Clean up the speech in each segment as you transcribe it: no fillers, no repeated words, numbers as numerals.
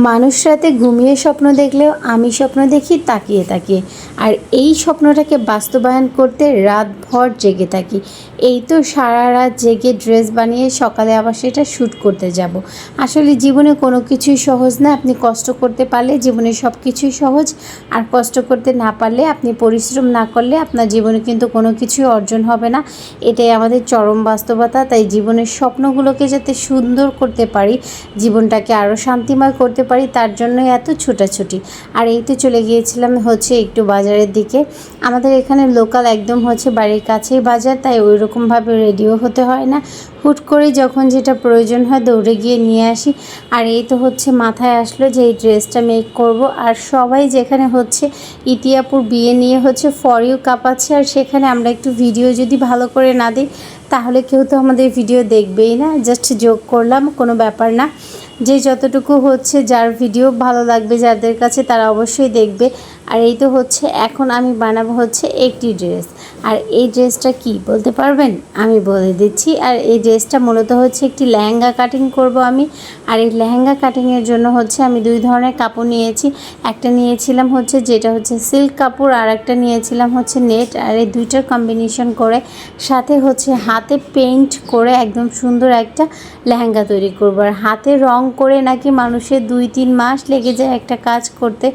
মানুষ রাতে ঘুমিয়ে স্বপ্ন দেখলেও আমি স্বপ্ন দেখি তাকিয়ে তাকিয়ে। আর এই স্বপ্নটাকে বাস্তবায়ন করতে রাতভর জেগে থাকি। এই তো সারা রাত জেগে ড্রেস বানিয়ে সকালে আবার সেটা শ্যুট করতে যাব। আসলে জীবনে কোনো কিছুই সহজ না। আপনি কষ্ট করতে পারলে জীবনে সব কিছুই সহজ, আর কষ্ট করতে না পারলে, আপনি পরিশ্রম না করলে আপনার জীবনে কিন্তু কোনো কিছুই অর্জন হবে না। এটাই আমাদের চরম বাস্তবতা। তাই জীবনের স্বপ্নগুলোকে যাতে সুন্দর করতে পারি, জীবনটাকে আরও শান্তিময় করতে পারি, তার জন্য এত ছোটাছুটি। আর এই তো চলে গিয়েছিলাম একটু বাজারের দিকে। আমাদের এখানে লোকাল একদম বাড়ির কাছেই বাজার, তাই ওই রকমভাবে রেডিও হতে হয় না। হুট করে যখন যেটা প্রয়োজন হয় দৌড়ে গিয়ে নিয়ে আসি। আর এই তো মাথায় আসলো যে এই ড্রেসটা মেক করব। আর সবাই যেখানে ইতিয়াপুর বিয়ে নিয়ে ফর ইউ কাঁপাচ্ছে, আর সেখানে আমরা একটু ভিডিও যদি ভালো করে না দিই তাহলে কেউ তো আমাদের ভিডিও দেখবেই না। জাস্ট যোগ করলাম, কোনো ব্যাপার না। যে যতটুকু যার ভিডিও ভালো লাগবে যাদের কাছে, তারা অবশ্যই দেখবে। আর এই তো এখন আমি বানাবো একটি ড্রেস। আর এই ড্রেসটা কি বলতে পারবেন? আমি বলে দিচ্ছি। আর এই ড্রেসটা মূলত একটি লেহেঙ্গা কাটিং করব আমি। আর এই লেহেঙ্গা কাটিংয়ের জন্য আমি দুই ধরনের কাপড় নিয়েছি। একটা নিয়েছিলাম যেটা সিল্ক কাপড়, আর একটা নিয়েছিলাম নেট। আর এই দুইটার কম্বিনেশন করে সাথে হাতে পেইন্ট করে একদম সুন্দর একটা লেহেঙ্গা তৈরি করবো। আর হাতে রং করে নাকি মানুষের 2-3 মাস লেগে যায় একটা কাজ করতে।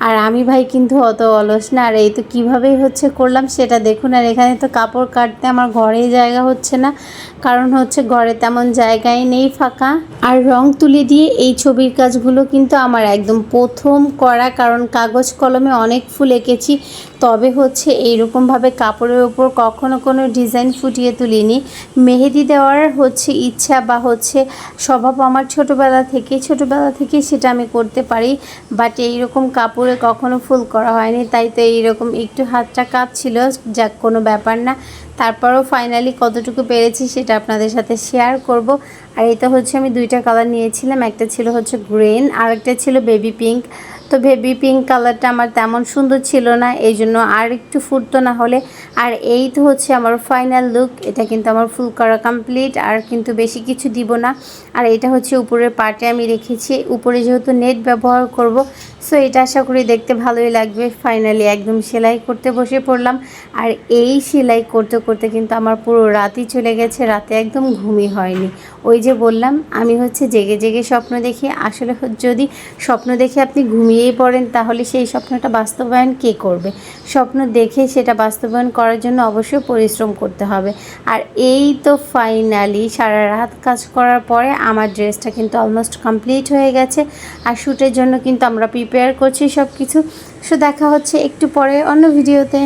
আর আমি ভাই কিন্তু অত অলস না। আর এই তো কীভাবেই করলাম সেটা দেখুন। আর এখানে তো কাপড় কাটতে আমার ঘরেই জায়গা হচ্ছে না, কারণ ঘরে তেমন জায়গায় নেই, ফাঁকা। আর রং তুলি দিয়ে এই ছবির কাজগুলো কিন্তু আমার একদম প্রথম করা, কারণ কাগজ কলমে অনেক ফুল এঁকেছি, তবে এইরকমভাবে কাপড়ের উপর কখনো কোনো ডিজাইন ফুটিয়ে তুলিনি। মেহেদি দেওয়ার ইচ্ছা বা স্বভাব আমার ছোটোবেলা থেকে সেটা আমি করতে পারি, বাট এইরকম কাপড়ে কখনো ফুল করা হয়নি। তাই তো এইরকম একটু হাতটা কাঁপছিল, যাক কোনো ব্যাপার না। তারপরেও ফাইনালি কতটুকু পেরেছি সেটা আপনাদের সাথে শেয়ার করব। আর এটা আমি দুইটা কালার নিয়েছিলাম, একটা ছিল গ্রিন আর একটা ছিল বেবি পিঙ্ক। তো বেবি পিঙ্ক কালারটা আমার তেমন সুন্দর ছিল না, এই জন্য আর একটু ফুটতো না হলে। আর এই তো আমার ফাইনাল লুক। এটা কিন্তু আমার ফুল করা কমপ্লিট, আর কিন্তু বেশি কিছু দিব না। আর এটা উপরের পার্টে আমি রেখেছি, উপরে যেহেতু নেট ব্যবহার করব, সো এটা আশা করি দেখতে ভালোই লাগবে। ফাইনালি একদম সেলাই করতে বসে পড়লাম। আর এই সেলাই করতে করতে কিন্তু আমার পুরো রাতই চলে গেছে, রাতে একদম ঘুমই হয়নি। ওই যে বললাম আমি জেগে জেগে স্বপ্ন দেখি। আসলে যদি স্বপ্ন দেখে আপনি ঘুমিয়েই পড়েন তাহলে সেই স্বপ্নটা বাস্তবায়ন কে করবে? স্বপ্ন দেখে সেটা বাস্তবায়ন করার জন্য অবশ্যই পরিশ্রম করতে হবে। আর এই তো ফাইনালি সারা রাত কাজ করার পরে আমার ড্রেসটা কিন্তু অলমোস্ট কমপ্লিট হয়ে গেছে। আর শ্যুটের জন্য কিন্তু আমরা প্রিপেয়ার করছি সব কিছু। সো দেখা একটু পরে অন্য ভিডিওতে।